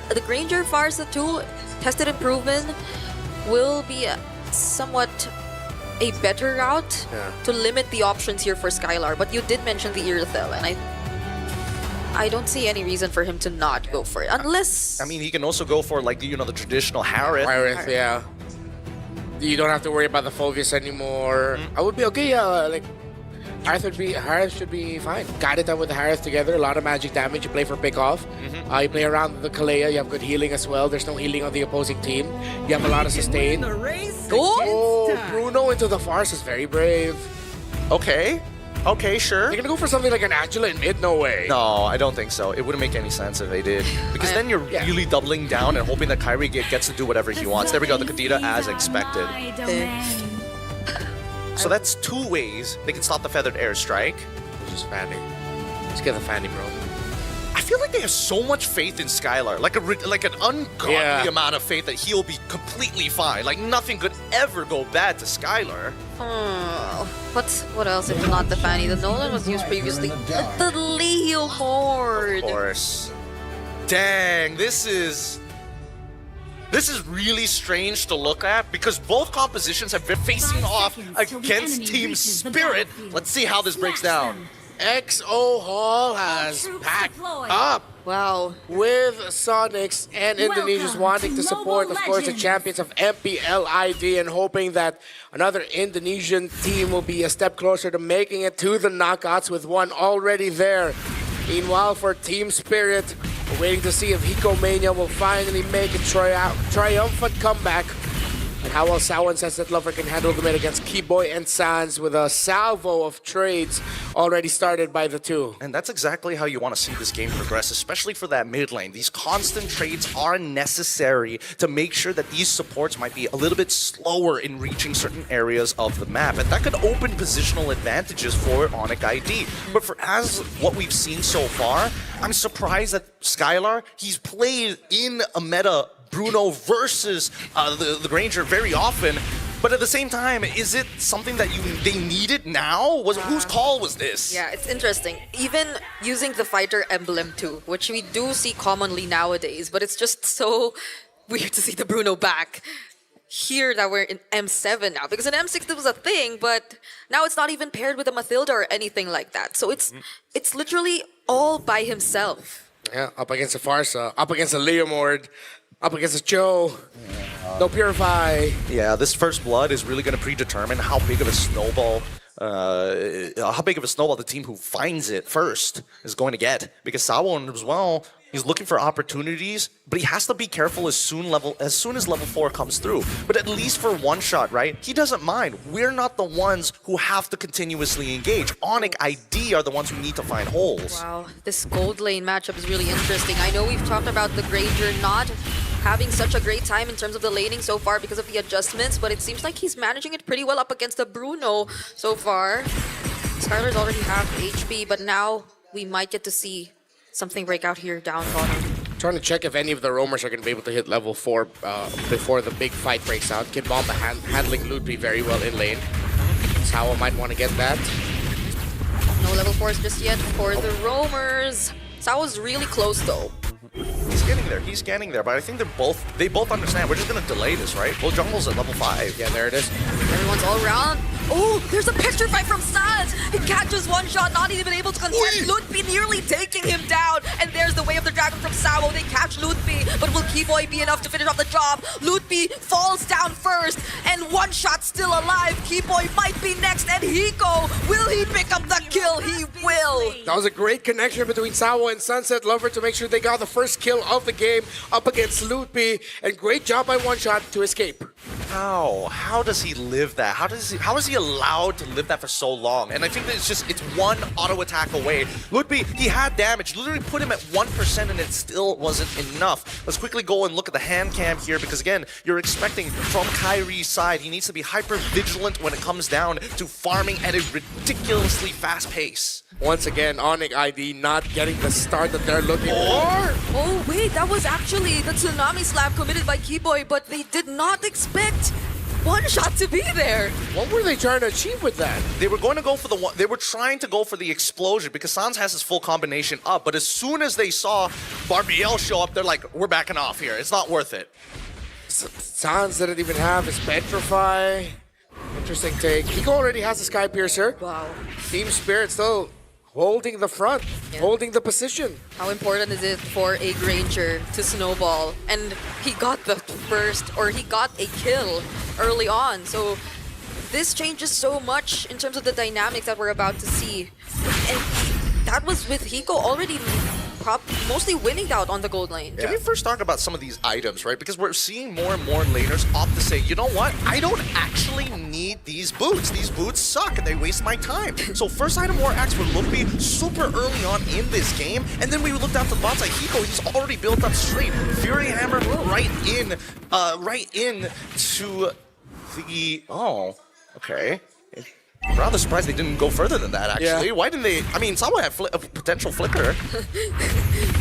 the Granger Farsa tool, tested and proven, will be somewhat a better route to limit the options here for Skylar. But you did mention the Irithel, and I don't see any reason for him to not go for it, unless... I mean, he can also go for, like, you know, the traditional Harith. Harith, yeah. You don't have to worry about the focus anymore. I would be okay, like... Harith should be fine. Guided them with the Harith together, a lot of magic damage. You play for pick-off. You play around with the Kalea, you have good healing as well. There's no healing on the opposing team. You have a lot of sustain. Oh, Bruno into the Farce is very brave. Okay. Okay, sure. They're gonna go for something like an Angela in mid? No way. No, I don't think so. It wouldn't make any sense if they did. Because then you're really doubling down and hoping that Kyrie gets to do whatever he wants. There we go, the Kadita as expected. So that's two ways they can stop the Feathered Airstrike. Just Fanny. Let's get the Fanny, bro. I feel like they have so much faith in Skylar, like an ungodly amount of faith that he'll be completely fine. Like nothing could ever go bad to Skylar. But what else if not the Fanny? The Nolan was used previously. The Leopold. Of course. Dang, this is really strange to look at because both compositions have been facing off against Team Spirit. Let's see how this breaks down. XO Hall has packed up. Wow. With Sonics and Indonesians wanting to support, of course, the champions of MPLID and hoping that another Indonesian team will be a step closer to making it to the knockouts with one already there. Meanwhile, for Team Spirit, we're waiting to see if Hiko Mania will finally make a triumphant comeback. And how well Sao and Sunset Lover can handle the mid against Keyboy and Sans with a salvo of trades already started by the two. And that's exactly how you want to see this game progress, especially for that mid lane. These constant trades are necessary to make sure that these supports might be a little bit slower in reaching certain areas of the map. And that could open positional advantages for ONIC ID. But for as what we've seen so far, I'm surprised that Skylar, he's played in a meta Bruno versus the Granger very often, but at the same time, is it something that they needed now? Whose call was this? Yeah, it's interesting. Even using the fighter emblem too, which we do see commonly nowadays, but it's just so weird to see the Bruno back. Here that we're in M7 now, because in M6 there was a thing, but now it's not even paired with a Mathilda or anything like that. So it's literally all by himself. Yeah, up against a Farsa, up against a Leomord, up against a Joe, no Purify. Yeah, this first blood is really going to predetermine how big of a snowball the team who finds it first is going to get. Because Sawon as well, he's looking for opportunities, but he has to be careful as soon as level 4 comes through. But at least for one shot, right? He doesn't mind. We're not the ones who have to continuously engage. ONIC ID are the ones who need to find holes. Wow, this gold lane matchup is really interesting. I know we've talked about the Granger not having such a great time in terms of the laning so far because of the adjustments, but it seems like he's managing it pretty well up against the Bruno so far. Skylar's already half HP, but now we might get to see something break out here down bottom. Trying to check if any of the roamers are going to be able to hit level 4 before the big fight breaks out. Kid Bomba handling Ludwig very well in lane. Sao might want to get that. No level 4s just yet for the roamers. Sao's really close though. He's getting there, but I think they both understand. We're just gonna delay this, right? Well, jungle's at level 5. Yeah, there it is. Everyone's all around. Oh, there's a picture fight from Sans. He catches one shot, not even able to contest. Ludwig nearly taking him down. And there's the way of the dragon from Sao. They catch Ludwig, but will Keyboy be enough to finish off the job? Ludwig falls down first, and one shot still alive. Keyboy might be next, and Hiko, will he pick up the kill? He will. That was a great connection between Sao and Sunset Lover to make sure they got the first kill of the game up against Ludwig, and great job by one shot to escape. How does he live that? How is he allowed to live that for so long? And I think that it's one auto attack away. Ludwig, he had damage, literally put him at 1% and it still wasn't enough. Let's quickly go and look at the hand cam here because again, you're expecting from Kyrie's side, he needs to be hyper vigilant when it comes down to farming at a ridiculously fast pace. Once again, ONIC ID not getting the start that they're looking for. Oh wait, that was actually the Tsunami Slap committed by Keyboy, but they did not expect one shot to be there. What were they trying to achieve with that? They were going to go for the one. They were trying to go for the explosion because Sans has his full combination up. But as soon as they saw Barbiel show up, they're like, we're backing off here. It's not worth it. Sans didn't even have his Petrify. Interesting take. Hiko already has a Sky Piercer. Wow. Team Spirit still holding the front, holding the position. How important is it for a Granger to snowball? And he got the first, or he got a kill early on. So this changes so much in terms of the dynamics that we're about to see. And that was with Hiko already mostly winning out on the gold lane. Can we first talk about some of these items, right? Because we're seeing more and more laners opt to say, you know what? I don't actually need these boots. These boots suck and they waste my time. So first item war axe for Lumpy super early on in this game. And then we look down to the bot side. Hiko, he's already built up straight. Fury Hammer right in to the... Oh, okay. I'm rather surprised they didn't go further than that, actually. Yeah. Why didn't they? I mean, someone had a potential flicker.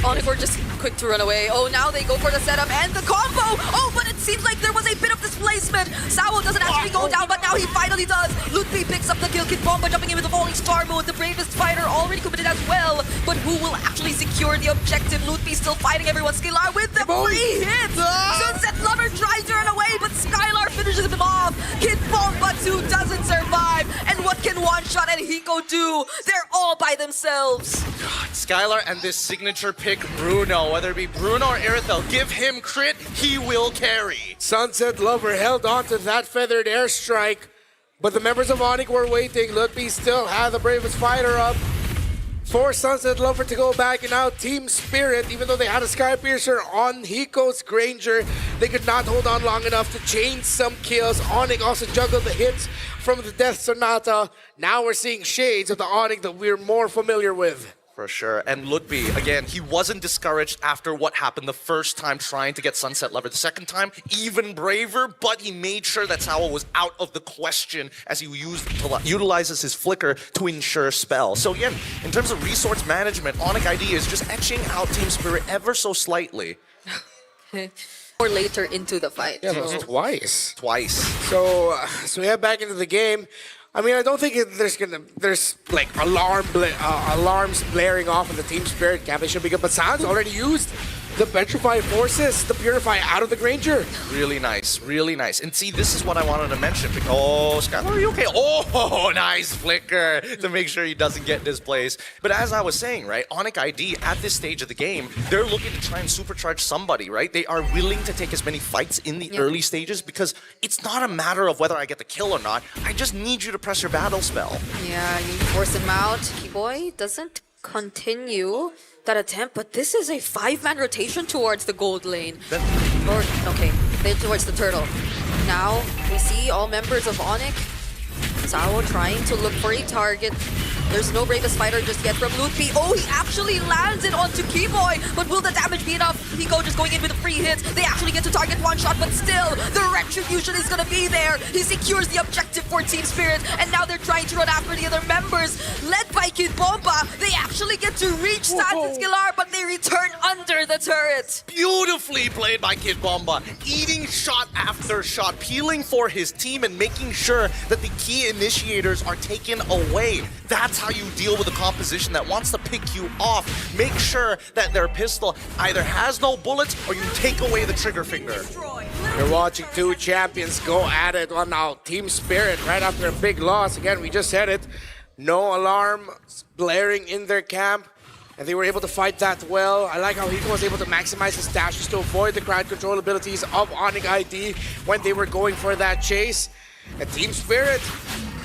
ONIC were just quick to run away. Oh, now they go for the setup and the combo. Oh, but it seems like there was a bit of displacement. Sawo doesn't actually go down, but now he finally does. Ludwig picks up the kill. Kid Bomba jumping in with the falling star mode. The bravest fighter already committed as well. But who will actually secure the objective? Ludwig still fighting everyone. Skylar with the free hit. Sunset Lover tries to run away, but Skylar finishes him off. Kid Bomba 2 doesn't survive. And what can One Shot and Hiko do? They're all by themselves. God, Skylar and this signature pick, Bruno. Whether it be Bruno or Irithel, give him crit, he will carry. Sunset Lover held on to that feathered airstrike, but the members of ONIC were waiting. Ludwig still had the bravest fighter up for Sunset Lover to go back, and now Team Spirit, even though they had a Sky Piercer on Hiko's Granger, they could not hold on long enough to chain some kills. ONIC also juggled the hits from the Death Sonata. Now we're seeing shades of the ONIC that we're more familiar with. For sure. And Ludwig, again, he wasn't discouraged after what happened the first time trying to get Sunset Lover. The second time, even braver, but he made sure that Sawa was out of the question as he utilizes his flicker to ensure spell. So again, in terms of resource management, ONIC ID is just etching out Team Spirit ever so slightly. Or later into the fight. Yeah, that's twice. Twice. So we head back into the game. I mean, I don't think there's like alarms blaring off in the Team Spirit camp. They should be good, but Sans already used the Petrify Forces, the Purify out of the Granger. Really nice, really nice. And see, this is what I wanted to mention. Oh, Skylar, are you okay? Oh, nice flicker to make sure he doesn't get displaced. But as I was saying, right, ONIC ID at this stage of the game, they're looking to try and supercharge somebody, right? They are willing to take as many fights in the early stages because it's not a matter of whether I get the kill or not. I just need you to press your battle spell. Yeah, you force him out. Keyboy doesn't continue that attempt, but this is a 5-man rotation towards the gold lane. Okay, they're towards the turtle. Now, we see all members of ONIC. Sawo trying to look for a target. There's no bravest fighter just yet from Ludwig. Oh, he actually lands it onto Keyboy, but will the damage be enough? Hiko just going in with a free hit. They actually get to target One Shot, but still, the retribution is gonna be there. He secures the objective for Team Spirit, and now they're trying to run after the other members. Led by Kid Bomba, they actually get to reach Sans and Skylar, but they return under the turret. Beautifully played by Kid Bomba, eating shot after shot, peeling for his team and making sure that the key initiators are taken away. That's how you deal with a composition that wants to pick you off. Make sure that their pistol either has no bullets or you take away the trigger finger. You're watching two champions go at it. Well, now Team Spirit, right after a big loss, again, we just said it, no alarm blaring in their camp, and they were able to fight that well. I like how Hiko was able to maximize his dashes to avoid the crowd control abilities of ONIC ID when they were going for that chase. And Team Spirit,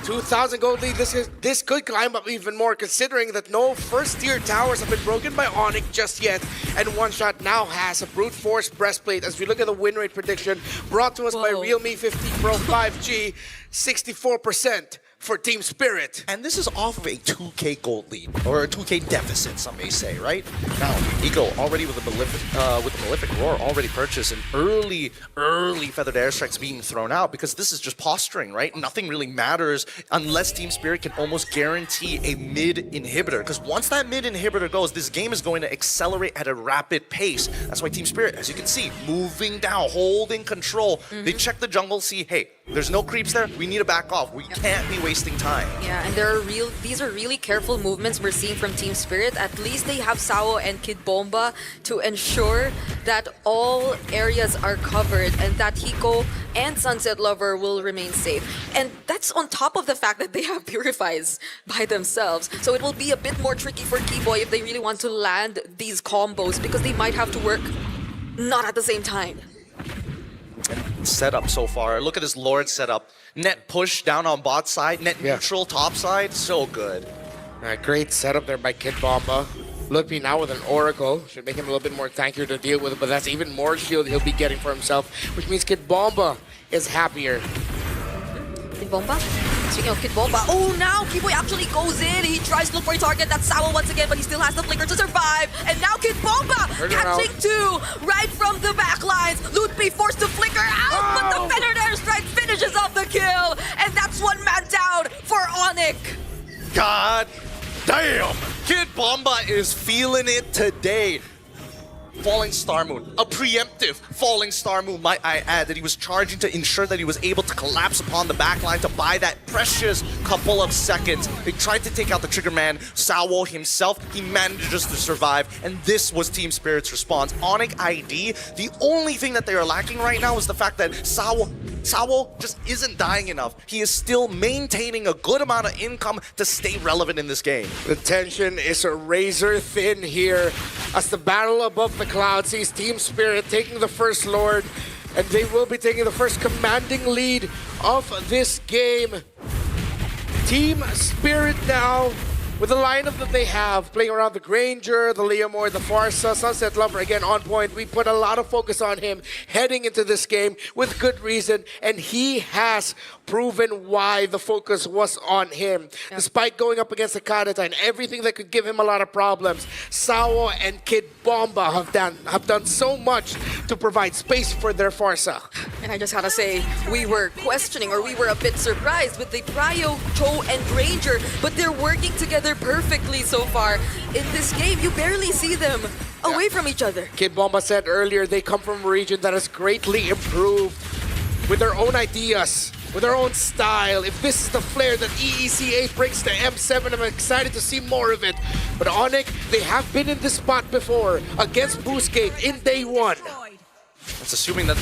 2,000 gold lead. This could climb up even more, considering that no first-tier towers have been broken by ONIC just yet. And One Shot now has a brute force breastplate. As we look at the win rate prediction brought to us by Realme 50 Pro 5G, 64% for Team Spirit. And this is off of a 2K gold lead, or a 2K deficit, some may say, right? Now, Eco already with the Malefic Roar already purchased, and early feathered airstrikes being thrown out because this is just posturing, right? Nothing really matters unless Team Spirit can almost guarantee a mid inhibitor, because once that mid inhibitor goes, this game is going to accelerate at a rapid pace. That's why Team Spirit, as you can see, moving down, holding control. They check the jungle, see, hey, there's no creeps there, we need to back off. We can't be wasting time. Yeah, and these are really careful movements we're seeing from Team Spirit. At least they have Sao and Kid Bomba to ensure that all areas are covered and that Hiko and Sunset Lover will remain safe. And that's on top of the fact that they have Purifies by themselves. So it will be a bit more tricky for Keyboy if they really want to land these combos, because they might have to work not at the same time. Setup so far. Look at this Lord setup. Net push down on bot side, net neutral top side. So good. Great setup there by Kid Bomba. Ludwig now with an Oracle. Should make him a little bit more tankier to deal with, but that's even more shield he'll be getting for himself, which means Kid Bomba is happier. Kid Bomba? Speaking of Kid Bomba, oh, now Keyboy actually goes in. He tries to look for a target. That's Sao once again, but he still has the flicker to survive. And now Kid Bomba catching two right from the back lines. Ludwig forced to flicker out, but the feathered airstrike finishes off the kill. And that's one man down for ONIC. God damn! Kid Bomba is feeling it today. Falling Star Moon, a preemptive Falling Star Moon, might I add, that he was charging to ensure that he was able to collapse upon the backline to buy that precious couple of seconds. They tried to take out the trigger man, Sao himself. He manages to survive, and this was Team Spirit's response. ONIC ID, the only thing that they are lacking right now is the fact that Sao just isn't dying enough. He is still maintaining a good amount of income to stay relevant in this game. The tension is razor thin here as the battle above the clouds sees Team Spirit taking the first Lord, and they will be taking the first commanding lead of this game. Team Spirit now, with the lineup that they have, playing around the Granger, the Leomore, the Farsa, Sunset Lover again on point. We put a lot of focus on him heading into this game with good reason, and he has proven why the focus was on him. Despite going up against the Kanata and everything that could give him a lot of problems, Sao and Kid Bomba have done so much to provide space for their Farsa. And I just gotta say, we were questioning, or we were a bit surprised with the Prio, Cho, and Granger, but they're working together perfectly so far. In this game, you barely see them away from each other. Kid Bomba said earlier they come from a region that has greatly improved with their own ideas, with their own style. If this is the flair that EEC8 brings to M7, I'm excited to see more of it. But ONIC, they have been in this spot before against Boostgate in day one. That's assuming that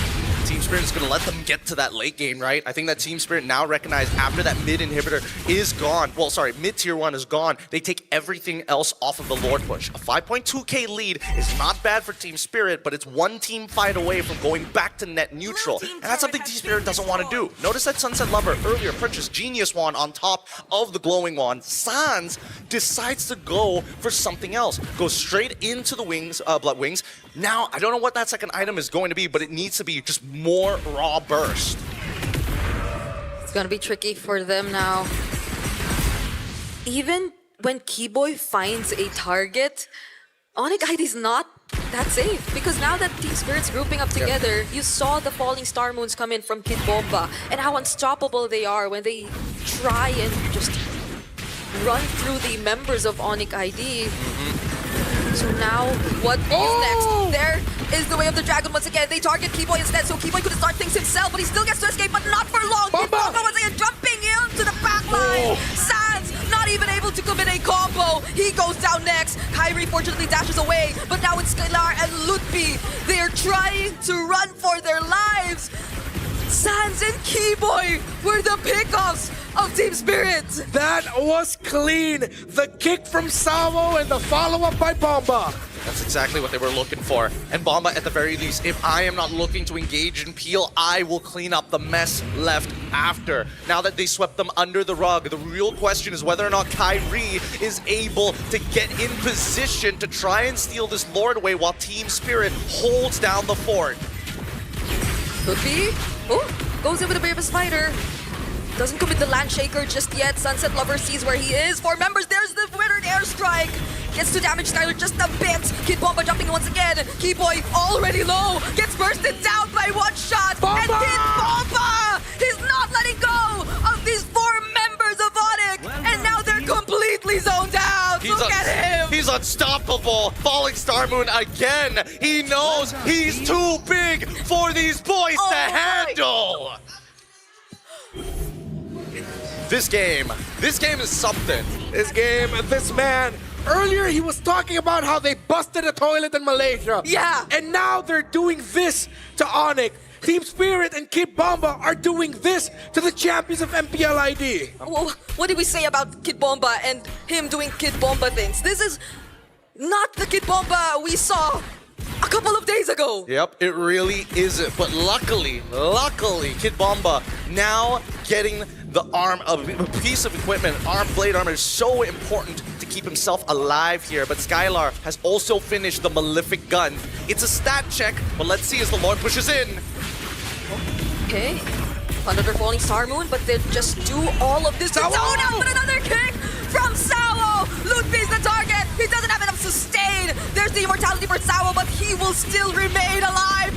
Team Spirit is going to let them get to that late game, right? I think that Team Spirit now recognize after that mid inhibitor is gone, well, sorry, mid tier 1 is gone, they take everything else off of the Lord push. A 5.2k lead is not bad for Team Spirit, but it's one team fight away from going back to net neutral. And that's something Team Spirit doesn't want to do. Notice that Sunset Lover earlier purchased Genius Wand on top of the Glowing Wand. Sans decides to go for something else. Goes straight into the wings, Blood Wings. Now, I don't know what that second item is going to be, but it needs to be just more raw burst. It's gonna be tricky for them now. Even when Keyboy finds a target, ONIC ID is not that safe, because now that Team Spirit's grouping up together, you saw the Falling Star Moons come in from Kid Bomba and how unstoppable they are when they try and just run through the members of ONIC ID. So now, what is next? There is the way of the dragon once again. They target Keyboy instead, so Keyboy could start things himself, but he still gets to escape, but not for long. Bomba once again jumping into the backline. Sans not even able to commit a combo. He goes down next. Kyrie fortunately dashes away, but now it's Skylar and Ludwig. They are trying to run for their lives. Sans and Keyboy were the pickoffs of Team Spirit. That was clean. The kick from Sao and the follow-up by Bomba. That's exactly what they were looking for. And Bomba, at the very least, if I am not looking to engage in Peel, I will clean up the mess left after. Now that they swept them under the rug, the real question is whether or not Kyrie is able to get in position to try and steal this Lord away while Team Spirit holds down the fort. Could be. Oh, goes in with a bit of a spider. Doesn't commit the land shaker just yet. Sunset Lover sees where he is. 4 members, there's the withered airstrike. Gets to damage Skylar just a bit. Kid Bomba jumping once again. Keyboy already low. Gets bursted down by 1 shot. Bomba! And Kid Bomba! He's not letting go of these 4 members of ONIC. And now they're completely zoned out. Look at him. He's unstoppable. Falling Star Moon again. He knows he's too big for these boys to handle. This game is something. This man. Earlier, he was talking about how they busted a toilet in Malaysia. Yeah. And now they're doing this to ONIC. Team Spirit and Kid Bomba are doing this to the champions of MPLID. Well, what did we say about Kid Bomba and him doing Kid Bomba things? This is not the Kid Bomba we saw a couple of days ago. Yep, it really isn't. But luckily, Kid Bomba now getting the arm, a piece of equipment, blade armor is so important to keep himself alive here. But Skylar has also finished the Malefic gun. It's a stat check, but let's see as the Lord pushes in. Okay. Another falling Star Moon, but they just do all of this to zone out. But another kick from Sawo. Lutfi's the target. He doesn't have enough sustain. There's the immortality for Sawo, but he will still remain alive.